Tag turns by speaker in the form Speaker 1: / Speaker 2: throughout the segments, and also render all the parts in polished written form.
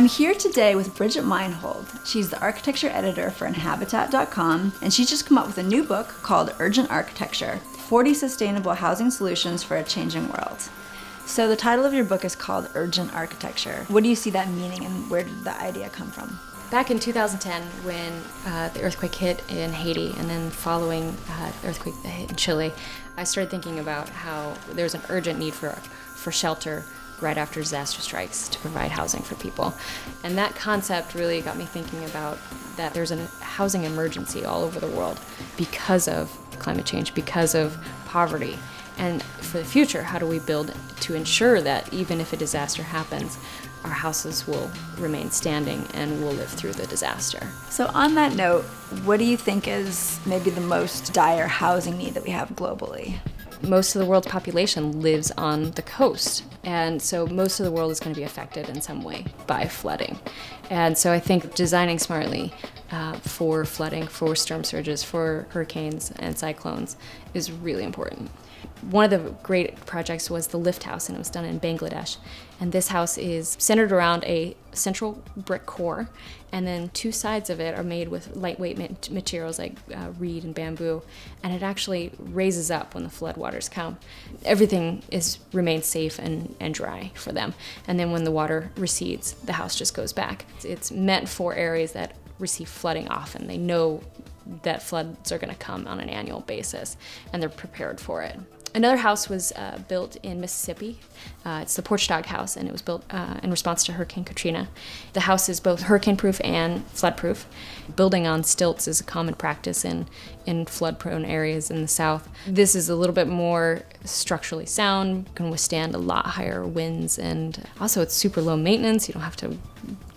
Speaker 1: I'm here today with Bridgette Meinhold. She's the architecture editor for Inhabitat.com, and she's just come up with a new book called Urgent Architecture: 40 Sustainable Housing Solutions for a Changing World. So the title of your book is called Urgent Architecture. What do you see that meaning, and where did the idea come from?
Speaker 2: Back in 2010, when the earthquake hit in Haiti, and then following the earthquake that hit in Chile, I started thinking about how there's an urgent need for shelter right after disaster strikes to provide housing for people. And that concept really got me thinking about that there's a housing emergency all over the world because of climate change, because of poverty. And for the future, how do we build to ensure that even if a disaster happens, our houses will remain standing and will live through the disaster?
Speaker 1: So on that note, what do you think is maybe the most dire housing need that we have globally?
Speaker 2: Most of the world's population lives on the coast, and so most of the world is going to be affected in some way by flooding. And so I think designing smartly for flooding, for storm surges, for hurricanes and cyclones is really important. One of the great projects was the Lift House, and it was done in Bangladesh. And this house is centered around a central brick core, and then two sides of it are made with lightweight materials like reed and bamboo, and it actually raises up when the floodwaters come. Everything remains safe and dry for them, and then when the water recedes, the house just goes back. It's meant for areas that receive flooding often. They know that floods are going to come on an annual basis, and they're prepared for it. Another house was built in Mississippi. It's the Porsche Tog House, and it was built in response to Hurricane Katrina. The house is both hurricane-proof and flood-proof. Building on stilts is a common practice in flood-prone areas in the South. This is a little bit more structurally sound, can withstand a lot higher winds, and also it's super low maintenance. You don't have to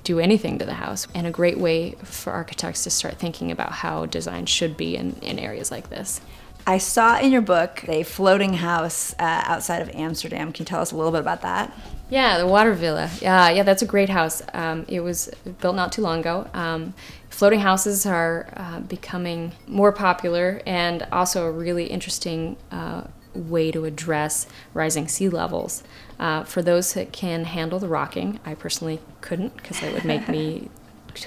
Speaker 2: do anything to the house, and a great way for architects to start thinking about how design should be in areas like this.
Speaker 1: I saw in your book a floating house outside of Amsterdam. Can you tell us a little bit about that?
Speaker 2: Yeah, the Water Villa. Yeah, that's a great house. It was built not too long ago. Floating houses are becoming more popular, and also a really interesting way to address rising sea levels. For those that can handle the rocking, I personally couldn't, because it would make me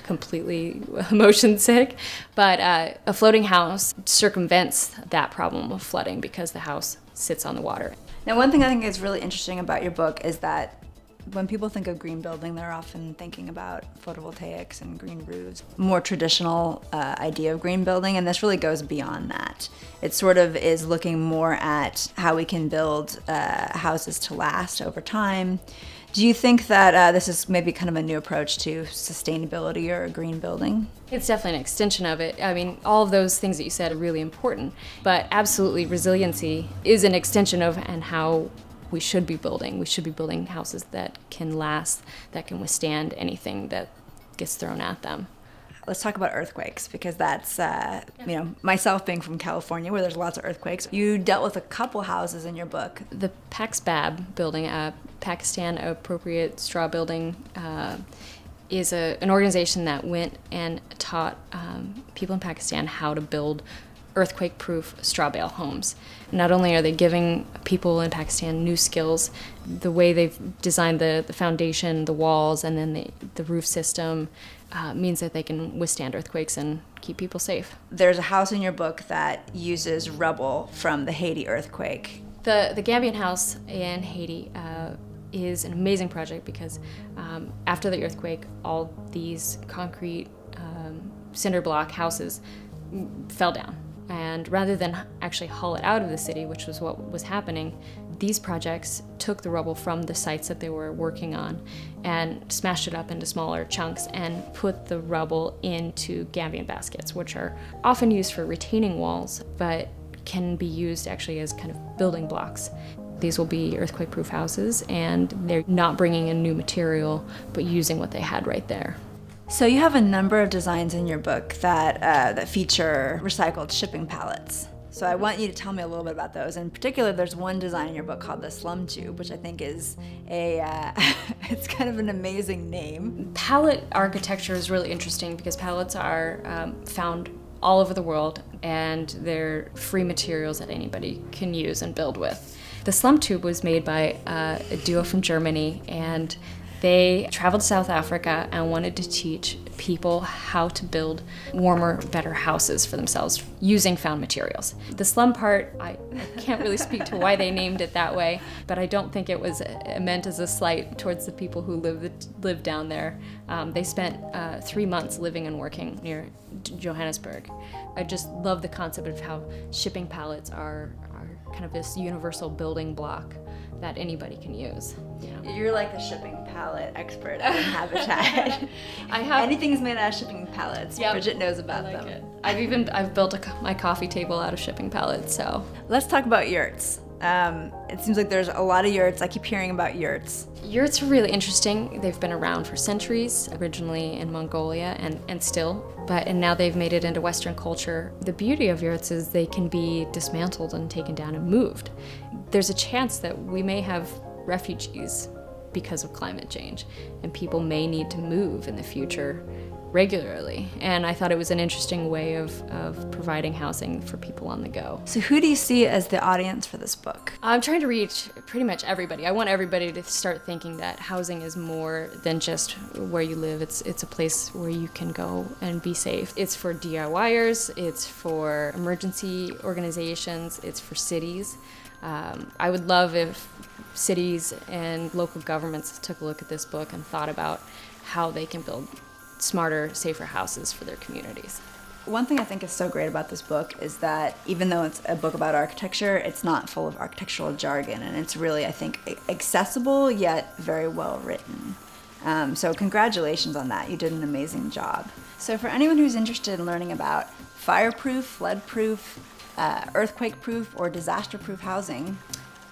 Speaker 2: completely motion sick, but a floating house circumvents that problem of flooding because the house sits on the water.
Speaker 1: Now, one thing I think is really interesting about your book is that when people think of green building, they're often thinking about photovoltaics and green roofs, more traditional idea of green building, and this really goes beyond that. It sort of is looking more at how we can build houses to last over time. Do you think that this is maybe kind of a new approach to sustainability or green building?
Speaker 2: It's definitely an extension of it. I mean, all of those things that you said are really important, but absolutely resiliency is an extension of and how we should be building. We should be building houses that can last, that can withstand anything that gets thrown at them.
Speaker 1: Let's talk about earthquakes, because that's, you know, myself being from California where there's lots of earthquakes. You dealt with a couple houses in your book.
Speaker 2: The PAXBAB building, Pakistan Appropriate Straw Building, is an organization that went and taught people in Pakistan how to build earthquake-proof straw bale homes. Not only are they giving people in Pakistan new skills, the way they've designed the foundation, the walls, and then the roof system means that they can withstand earthquakes and keep people safe.
Speaker 1: There's a house in your book that uses rubble from the Haiti earthquake.
Speaker 2: The Gambian house in Haiti is an amazing project because after the earthquake, all these concrete cinder block houses fell down. And rather than actually haul it out of the city, which was what was happening, these projects took the rubble from the sites that they were working on and smashed it up into smaller chunks and put the rubble into Gambian baskets, which are often used for retaining walls, but can be used actually as kind of building blocks. These will be earthquake-proof houses, and they're not bringing in new material, but using what they had right there.
Speaker 1: So you have a number of designs in your book that feature recycled shipping pallets. So I want you to tell me a little bit about those. In particular, there's one design in your book called the Slum Tube, which I think is it's kind of an amazing name.
Speaker 2: Pallet architecture is really interesting because pallets are found all over the world, and they're free materials that anybody can use and build with. The Slum Tube was made by a duo from Germany, and They traveled to South Africa and wanted to teach people how to build warmer, better houses for themselves using found materials. The slum part, I can't really speak to why they named it that way, but I don't think it was meant as a slight towards the people who live down there. They spent 3 months living and working near Johannesburg. I just love the concept of how shipping pallets are kind of this universal building block that anybody can use. You know?
Speaker 1: You're like the shipping pallet expert at Inhabitat. Anything's made out of shipping pallets. Yep. Bridgette knows about them.
Speaker 2: I've built my coffee table out of shipping pallets. So
Speaker 1: let's talk about yurts. It seems like there's a lot of yurts. I keep hearing about yurts.
Speaker 2: Yurts are really interesting. They've been around for centuries, originally in Mongolia and still, and now they've made it into Western culture. The beauty of yurts is they can be dismantled and taken down and moved. There's a chance that we may have refugees because of climate change, and people may need to move in the future regularly. And I thought it was an interesting way of providing housing for people on the go.
Speaker 1: So who do you see as the audience for this book?
Speaker 2: I'm trying to reach pretty much everybody. I want everybody to start thinking that housing is more than just where you live. It's a place where you can go and be safe. It's for DIYers, it's for emergency organizations, it's for cities. I would love if cities and local governments took a look at this book and thought about how they can build smarter, safer houses for their communities.
Speaker 1: One thing I think is so great about this book is that even though it's a book about architecture, it's not full of architectural jargon, and it's really, I think, accessible yet very well written. So congratulations on that. You did an amazing job. So for anyone who's interested in learning about fireproof, flood-proof, earthquake-proof, or disaster-proof housing,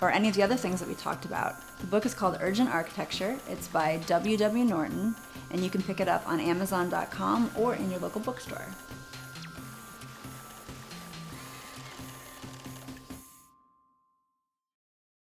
Speaker 1: or any of the other things that we talked about, the book is called Urgent Architecture. It's by W.W. Norton, and you can pick it up on Amazon.com or in your local bookstore.